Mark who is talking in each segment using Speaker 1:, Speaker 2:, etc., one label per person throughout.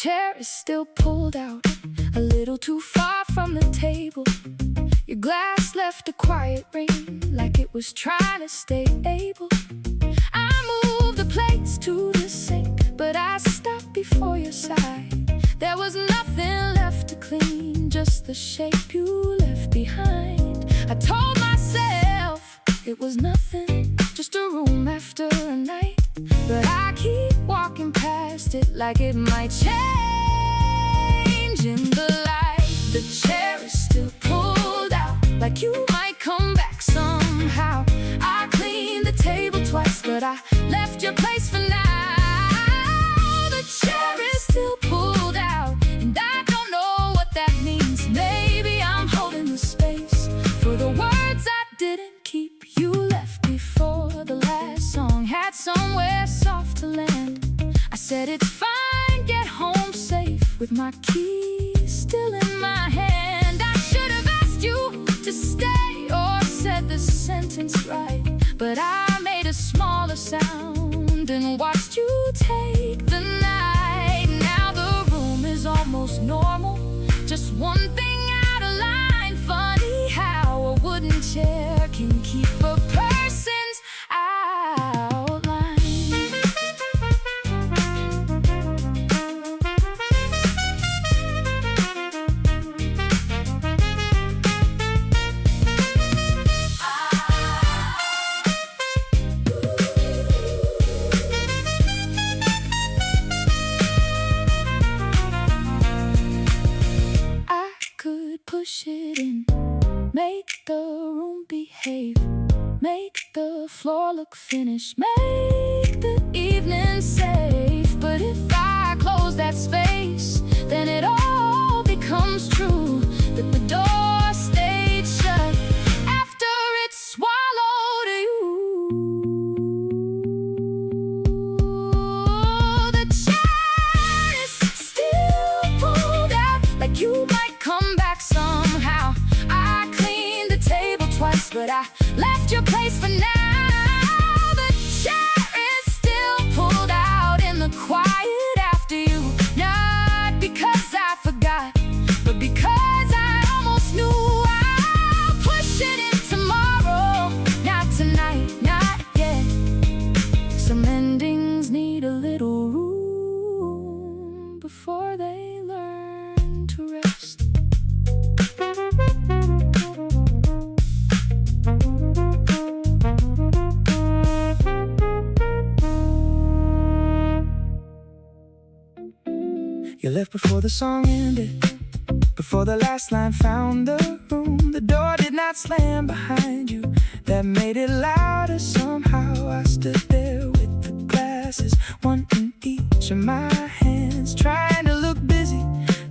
Speaker 1: chair is still pulled out, a little too far from the table. Your glass left a quiet ring, like it was trying to stay able. I moved the plates to the sink, but I stopped before your side. There was nothing left to clean, just the shape you left behind. I told myself it was nothing, just a room after a night, but I keep walking past it like it might change in the light. The chair is still pulled out, like you might come back somehow. I cleaned the table twice, but I left your place for now. The chair is still pulled out, and I don't know what that means. Maybe I'm holding the space for the words I didn't keep. You left before the last song had somewhere soft to land. I said it's fine, get home safe, with my keys still in my hand. I should have asked you to stay or said the sentence right, but I made a smaller sound and watched you take the night. Now the room is almost normal, just one thing out of line. Funny how a wooden chair can keep a person's outline. I could push it in, make the room behave, make the floor look finished, make the evening safe. But if I close that space, then it all becomes true, that the door stayed shut after it swallowed you. The chair is still pulled out, like you might come back somehow. I cleaned the table twice, but I left your place for now. The chair is still pulled out in the quiet after you. Not because I forgot, but because I almost knew. I'll push it in tomorrow, not tonight, not yet. Some endings need a little room before they learn to rest.
Speaker 2: You left before the song ended, before the last line found the room. The door did not slam behind you, that made it louder somehow. I stood there with the glasses, one in each of my hands, trying to look busy,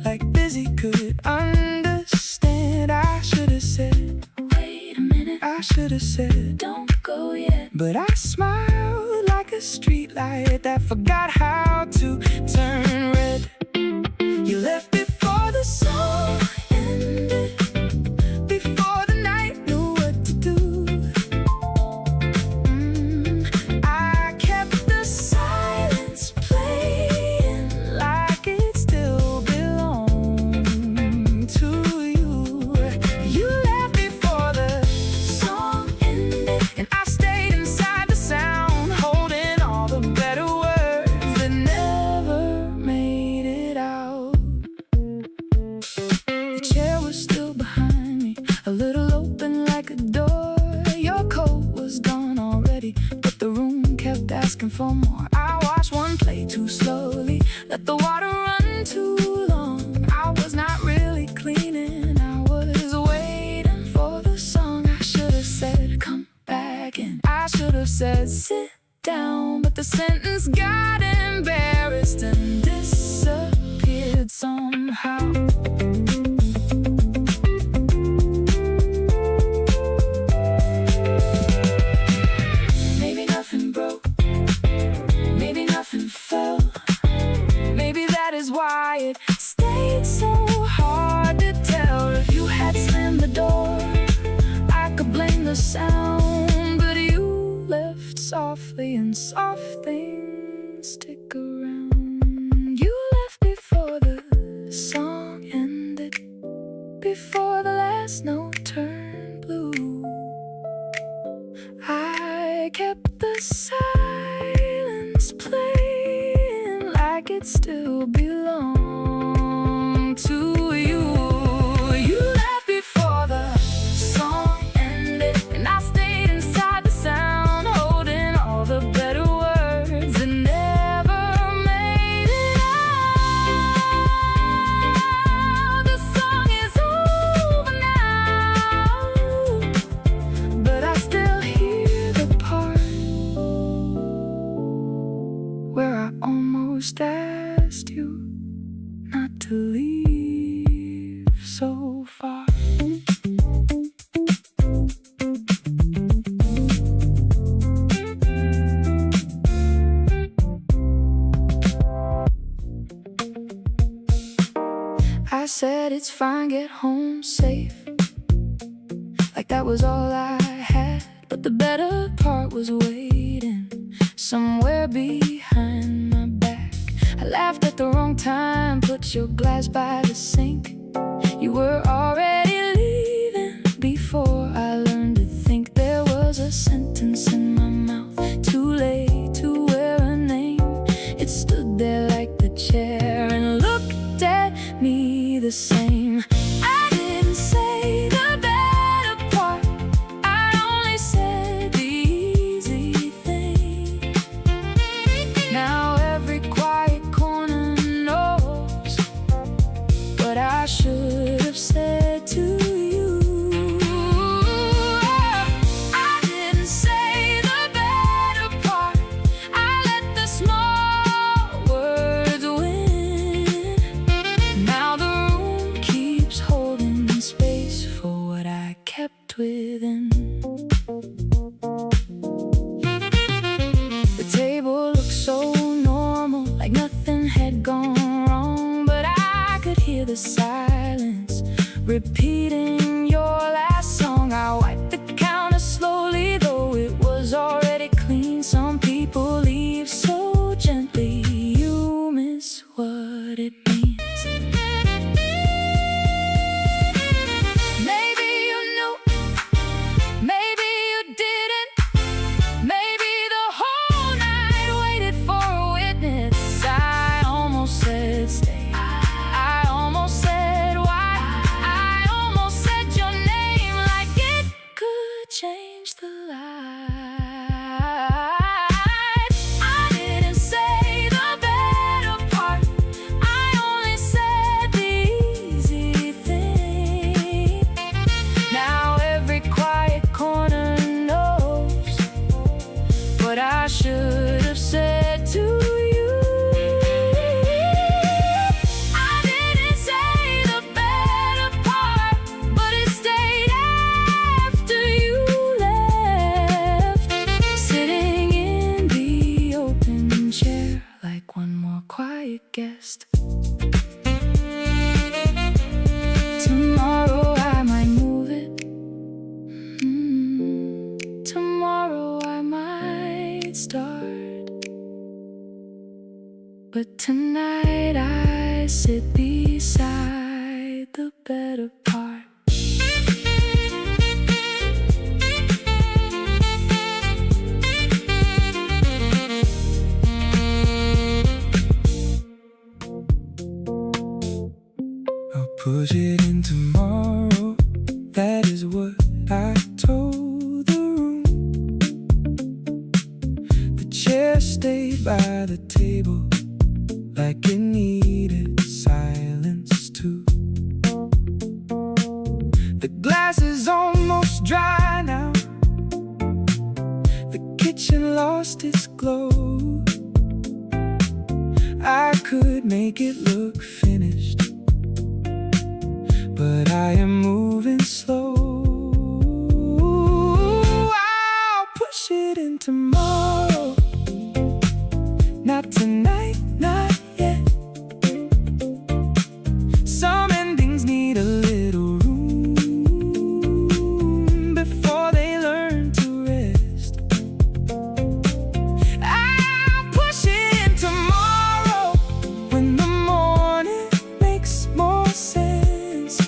Speaker 2: like busy could understand. I should have said,
Speaker 1: Wait a minute,
Speaker 2: I should have said,
Speaker 1: don't go yet.
Speaker 2: but I smiled like a street light that forgot how to turn red. You left before the song ended, before the night knew what to do. I kept the silence playing like it still belonged to you. You left before the song ended, and I stayed inside the sound, holding all the better words that never made it out. The chair was still behind me, a little open like a door. Your coat was gone already, but the room kept asking for more. I washed one plate too slowly, let the water run too long. I was not really cleaning, I was waiting for the song. I should have said, come back in. I should have said, sit down, but the sentence got embarrassed and disappeared somehow. Maybe nothing broke, maybe nothing fell. Maybe that is why it stayed so hard to tell. If you had slammed the door, I could blame the sound, but you left softly, and soft things stick around. You left before like it still belonged to you. You left before the song ended, and I stayed inside the sound, holding all the better words that never made it out. The song is over now, but I still hear the part where I almost asked you not to leave so far. I said it's fine, get home safe, like that was all I had. But the better part was waiting somewhere behind my back. I laughed at the wrong time, put your glass by the sink. You were already leaving before I learned to think. There was a sentence in my mouth, too late to wear a name. It stood there like the chair and looked at me the same. I didn't say the better part, I only said the easy thing. Now every quiet corner knows what I should have said to you. I didn't say the better part, I let the small words win. Now the room keeps holding space for what I kept within. The table looked so normal, like nothing had gone wrong, but I could hear the silence repeating your last song. I wiped the counter slowly, though it was already clean. Some people leave so gently, you miss what it means. Maybe you knew, maybe you didn't. Maybe the whole night waited for a witness. I almost said stay, I almost said why, I almost said your name like it could change the life. I didn't say the better part, I only said the easy thing. Now every quiet corner knows what I should have said to you. I didn't say the better part, but it stayed after you left, sitting in the open chair like one more quiet guest. Tomorrow I might move it. Tomorrow I might start, but tonight I sit beside the better part. I'll push it in tomorrow, that is what I told the room. The chair stayed by the table like it needed silence too. The glass is almost dry now, the kitchen lost its glow. I could make it look finished, but I am moving slow. I'll push it in tomorrow, not tonight, not yet. Some endings need a little room before they learn to rest. I'll push it in tomorrow when the morning makes more sense.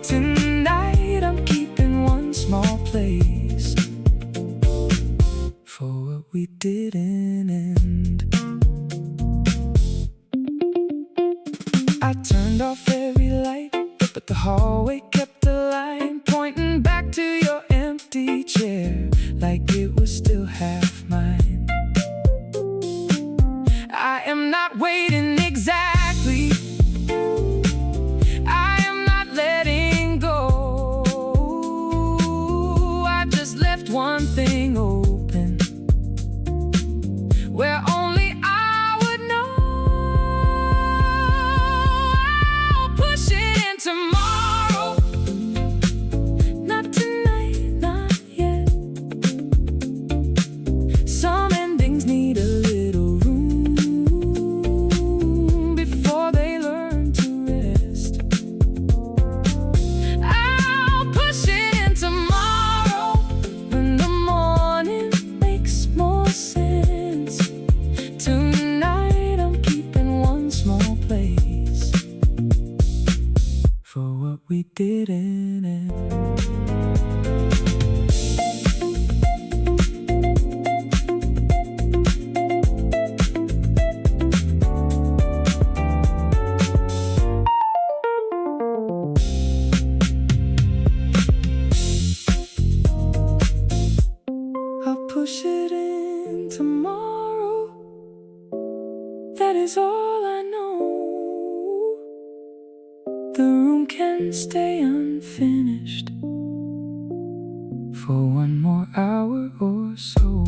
Speaker 2: Tonight I'm keeping one small place for I turned off every light, but the hallway kept a line pointing back to your empty chair, like it was still half mine. I am not waiting exactly, I am not letting go. I just left one thing open, where only I would know. I'll push it in tomorrow, not tonight, not yet. Some endings need a little room before they learn to rest. I'll push it in tomorrow, when the morning makes more sense. Tonight I'm keeping one small place for what we didn't end. I'll push it in tomorrow, that is all I know. The room can stay unfinished for one more hour or so.